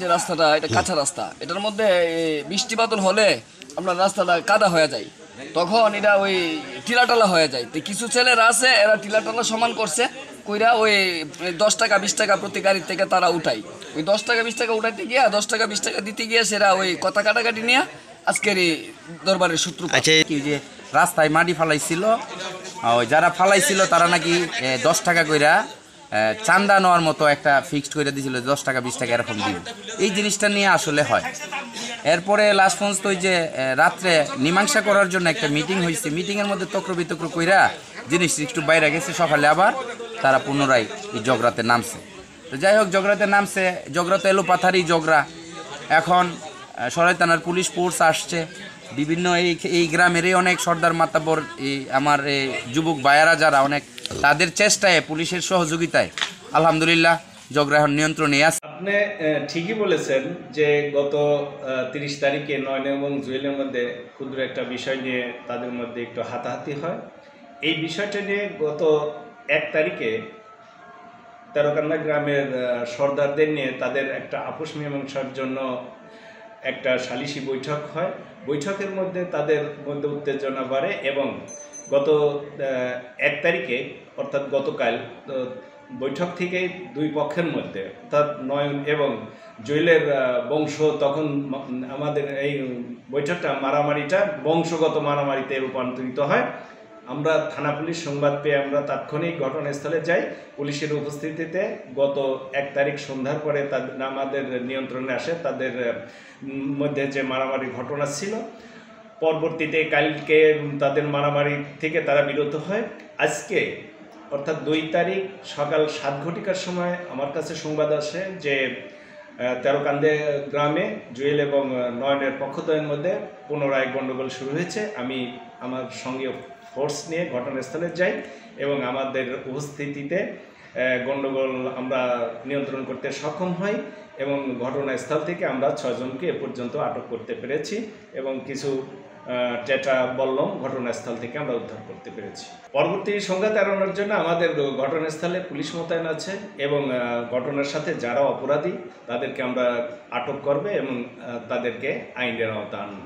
যে রাস্তাটা এটা কাঁচা রাস্তা, এটার মধ্যে বৃষ্টি বাদল হলে আপনার রাস্তাটা কাদা হয়ে যায়, তখন এটা ওই টিলাটালা হয়ে যায়। তো কিছু ছেলেরা আছে এরা টিলাটালা সমান করছে কইরা ওই 10 টাকা 20 টাকা প্রতি গাড়ির থেকে তারা উঠায়। ওই 10 টাকা 20 টাকা উঠাইতে গিয়া 10 টাকা 20 টাকা দিতে গিয়ে সেরা ওই কথা কাটাকাটি নিয়ে আজকের এই দরবারের সূত্র। আচ্ছা, কি যে রাস্তায় মাটি ফালাইছিল, ওই যারা ফালাইছিল তারা নাকি 10 টাকা কইরা চান্দা নেওয়ার মতো একটা ফিক্সড করে দিয়েছিল, 10 টাকা 20 টাকা এরকম দিন। এই জিনিসটা নিয়ে আসলে হয়। এরপরে লাস্ট পর্যন্ত ওই যে রাত্রে মীমাংসা করার জন্য একটা মিটিং হয়েছে, মিটিংয়ের মধ্যে তক্র বিতক্র কইরা জিনিস একটু বাইরে গেছে। সকালে আবার তারা পুনরায় এই জগরাতে নামছে। তো যাই হোক, জগরাতে নামছে, জগরাতে এলো পাথারি জগরা। এখন সরাই থানার পুলিশ ফোর্স আসছে, বিভিন্ন এই গ্রামেরই অনেক সর্দার মাতাবর, এই আমার এই যুবক ভাইয়ারা যারা অনেক, তাদের চেষ্টায় পুলিশের সহযোগিতায় আলহামদুলিল্লাহ জগরা এখন নিয়ন্ত্রণে আছে। আপনি ঠিকই বলেছেন যে গত 30 তারিখে নয়ন এবং জুয়েলের মধ্যে ক্ষুদ্র একটা বিষয় নিয়ে তাদের মধ্যে একটু হাতাহাতি হয়। এই বিষয়টা নিয়ে গত 1 তারিখে তেরোকান্দা গ্রামের সর্দারদের নিয়ে তাদের একটা আপোষ মীমাংসার জন্য একটা সালিশি বৈঠক হয়। বৈঠকের মধ্যে তাদের মধ্যে উত্তেজনা বাড়ে এবং গত 1 তারিখে অর্থাৎ গতকাল বৈঠক থেকে দুই পক্ষের মধ্যে অর্থাৎ নয়ন এবং জুয়েলের বংশ, তখন আমাদের এই বৈঠকটা মারামারিটা বংশগত মারামারিতে রূপান্তরিত হয়। আমরা থানা পুলিশ সংবাদ পেয়ে আমরা তাৎক্ষণিক ঘটনাস্থলে যাই। পুলিশের উপস্থিতিতে গত 1 তারিখ সন্ধ্যার পরে তাদের আমাদের নিয়ন্ত্রণে আসে তাদের মধ্যে যে মারামারি ঘটনা ছিল। পরবর্তীতে কালকে তাদের মারামারি থেকে তারা বিরত হয়। আজকে অর্থাৎ 2 তারিখ সকাল 7 ঘটিকার সময় আমার কাছে সংবাদ আসে যে তেরোকান্দে গ্রামে জুয়েল এবং নয়নের পক্ষদ্বয়ের মধ্যে পুনরায় গণ্ডগোল শুরু হয়েছে। আমি আমার সঙ্গে ফোর্স নিয়ে ঘটনাস্থলে যাই এবং আমাদের উপস্থিতিতে গণ্ডগোল আমরা নিয়ন্ত্রণ করতে সক্ষম হই এবং ঘটনাস্থল থেকে আমরা 6 জনকে এ পর্যন্ত আটক করতে পেরেছি এবং কিছু টেটা বল্লম ঘটনাস্থল থেকে আমরা উদ্ধার করতে পেরেছি। পরবর্তী সংঘাত এড়ানোর জন্য আমাদের ঘটনাস্থলে পুলিশ মোতায়েন আছে এবং ঘটনার সাথে যারা অপরাধী তাদেরকে আমরা আটক করবে এবং তাদেরকে আইনের আওতায় আনব।